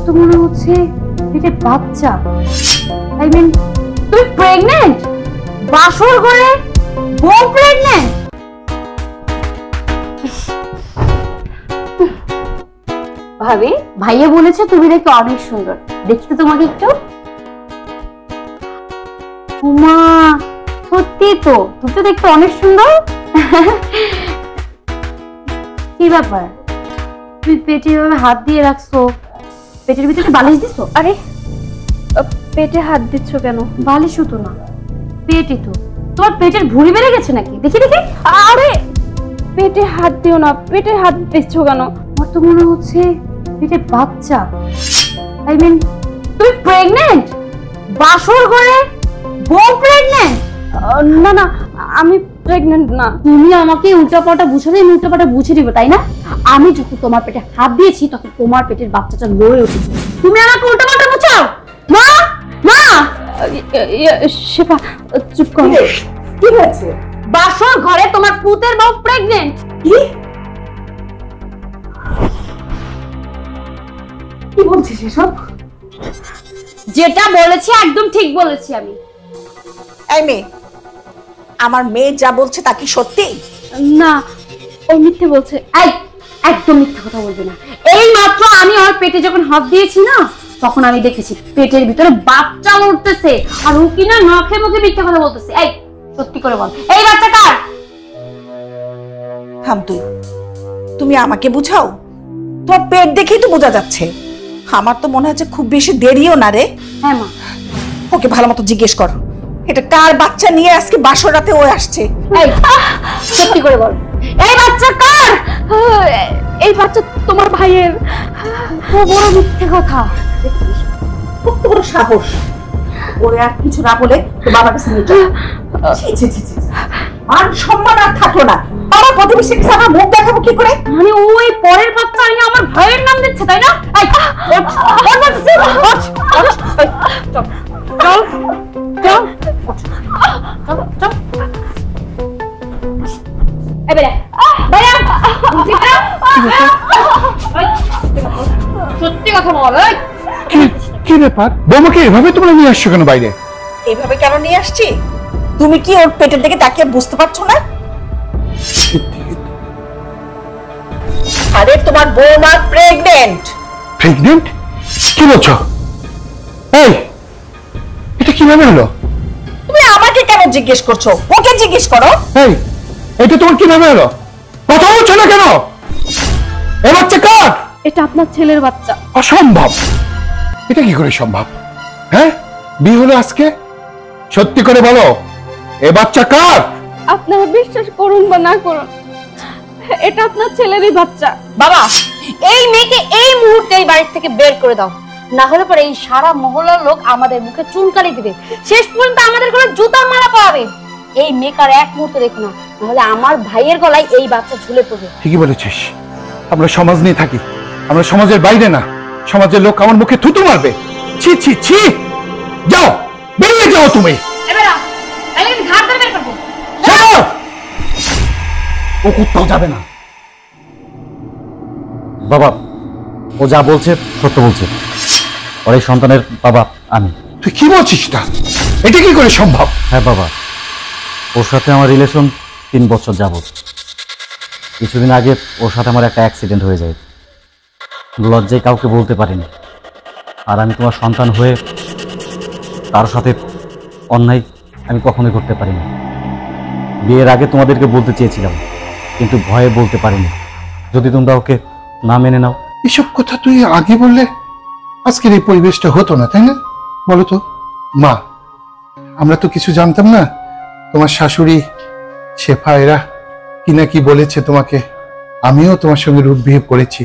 তো মনে হচ্ছে এটা বাচ্চা। আই মিন তুই প্রেগন্যান্ট? বাসর ঘরে বউ প্রেগন্যান্ট? ভাবি, ভাইয়া বলেছে তুমি দেখতে অনেক সুন্দর, দেখতে তোমাকে একটু। উমা, সত্যি তো তুমি তো দেখতে অনেক সুন্দর। কি ব্যাপার, তুমি পেটে এভাবে হাত দিয়ে রাখছো? পেটের ভিতরে বালিশ দিছো? আরে পেটে হাত দিচ্ছ কেন? বালিশও তো না, পেটে তো। তোমার পেটের ভুঁড়ি বেড়ে গেছে নাকি? দেখি দেখি। আরে পেটে হাত দিও না, পেটে হাত দিচ্ছ কেন? আমার তো মনে হচ্ছে পেটে বাচ্চা। আই মিন তুমি প্রেগন্যান্ট? বাসর ঘরে বউ প্রেগন্যান্ট? না না, আমি প্রেগন্যান্ট না। তুমি আমাকে উল্টাপাল্টা বুঝালে আমি উল্টাপাল্টা বুঝে দিব, তাই না? আমি যখন তোমার পেটে হাত দিয়েছি তখন তোমার পেটের বাচ্চাটা লড়ে উঠেছে, তুমি আমাকে উল্টাপাল্টা বুঝাও। মা, মা! শেফা চুপ কর। কি হয়েছে? বাসর ঘরে তোমার পুতের বউ প্রেগন্যান্ট। কি কি বলছিস এসব? যেটা বলেছি একদম ঠিক বলেছি আমি। এই মেয়ে, আমার মেয়ে যা বলছে তা কি সত্যি? না, ও মিথ্যে বলছে। এই, একদম মিথ্যা কথা বলবে না। এই মাত্র আমি ওর পেটে যখন হাত দিয়েছি না, তখন আমি দেখেছি পেটের ভিতরে বাচ্চা উঠতেছে, আর ও কিনা নখে মুখে মিথ্যা কথা বলতেছে। এই সত্যি করে বল, এই বাচ্চা কার? থাম তুই, তুমি আমাকে বুঝাও। তোমার পেট দেখেই তো বোঝা যাচ্ছে। আমার তো মনে হচ্ছে খুব বেশি দেরিও না রে। হ্যাঁ মা। ওকে ভালো মতো জিজ্ঞেস কর, এটা কার বাচ্চা নিয়ে আজকে বাসর রাতে ও আসছে। এই সত্যি করে বল, এই বাচ্চা কার? এই বাচ্চা তোমার ভাইয়ের। বড় মিথ্যে কথা। কত বড় সাহস! ওরে আর কিছু না বলে তো বাবার কাছে নিয়ে যাও। আর সম্মান আর থাকলো না। আমার প্রতিবেশীর কাছে আমার মুখ দেখাবো কি করে? মানে ওই পরের বাচ্চা আমি আমার ভাইয়ের নাম দিচ্ছে, তাই না? এই চল চল চল চল। এই বেটা, বেটা, সত্যি কথা বল। কি ব্যাপার, বৌমাকে এভাবে তোমরা নিয়ে আসছো কেন বাইরে? এইভাবে কেন নিয়ে আসছি তুমি কি ওর পেটের দিকে তাকিয়ে বুঝতে পারছো না? আরে তোমার বৌমা প্রেগন্যান্ট। প্রেগন্যান্ট? কি বলছো? এই, এটা কিভাবে হলো? তুমি আমাকে কেন জিজ্ঞেস করছো? ওকে জিজ্ঞেস করো। এই, এটা তোমার কিভাবে হলো? কথা বলছো না কেন? এ বাচ্চা কার? এটা আপনার ছেলের বাচ্চা। অসম্ভব! এটা কি করে সম্ভব? হ্যাঁ, বিয়ে হলো আজকে। সত্যি করে বলো, এ বাচ্চা কার? আপনারা বিশ্বাস করুন বা না করুন, এটা আপনার ছেলেরই বাচ্চা। বাবা, এই মেয়েকে এই মুহূর্তে এই বাড়ি থেকে বের করে দাও, না হলে পরে এই সারা মহল্লার লোক আমাদের মুখে চুনকালি দিবে, শেষ পর্যন্ত আমাদের গলায় জুতার মালা পরাবে। এই মেয়েকার এক মুহূর্ত দেখো না, নাহলে আমার ভাইয়ের গলায় এই বাচ্চা ঝুলে পড়বে। ঠিকই বলেছিস, আমরা সমাজ নিয়ে থাকি, আমরা সমাজের বাইরে না। সমাজের লোক আমার মুখে থুতু মারবে। ছি ছি ছি! যাও, বেরিয়ে যাও তুমি। ও কোথাও যাবে না। বাবা, ও যা বলছে সত্য বলছে। ওর এই সন্তানের বাবা আমি। তুই কি বলছিস? এটা কি করে সম্ভব? হ্যাঁ বাবা, ওর সাথে আমার রিলেশন 3 বছর যাবত। কিছুদিন আগে ওর সাথে আমার একটা অ্যাক্সিডেন্ট হয়ে যায়, লজ্জায় কাউকে বলতে পারিনি। আর আমি তোমার সন্তান হয়ে তার সাথে অন্যায় আমি কখনোই করতে পারিনি। বিয়ের আগে তোমাদেরকে বলতে চেয়েছিলাম, কিন্তু ভয়ে বলতে পারিনি। যদি তোমরা ওকে না মেনে নাও। এসব কথা তুই আগে বললে আজকের এই পরিবেশটা হতো না, তাই না? বলো তো মা, আমরা তো কিছু জানতাম না। তোমার শাশুড়ি শেফা এরা কি না কি বলেছে তোমাকে। আমিও তোমার সঙ্গে রুড বিহেভ করেছি,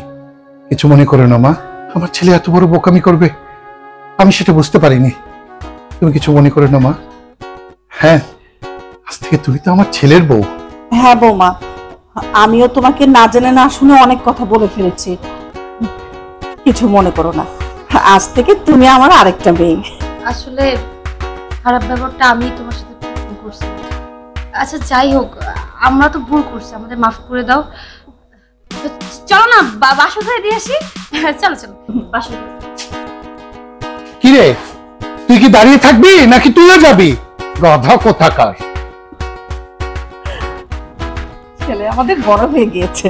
কিছু মনে করো না মা। আমার ছেলে এত বড় বোকামি করবে আমি সেটা বুঝতে পারিনি। তুমি কিছু মনে করো না মা। হ্যাঁ, আজ থেকে তুমি তো আমার ছেলের বউ। হ্যাঁ বৌমা, আমিও তোমাকে না জেনে না শুনে অনেক কথা বলে ফেলেছি, কিছু মনে করো না। আজ থেকে তুমি আমার আরেকটা মেয়ে। আসলে খারাপ ব্যাপারটা আমি তোমার সাথে ভুল করছি। আচ্ছা যাই হোক, আমরা তো ভুল করছি, আমাদের মাফ করে দাও। চলো না বাসর ঘরে দিয়ে আসি। চলো চলো বাসর ঘরে। রে, তুই কি দাঁড়িয়ে থাকবি নাকি তুইও যাবি? গাধা কোথাকার। ছেলে আমাদের বড় হয়ে গিয়েছে।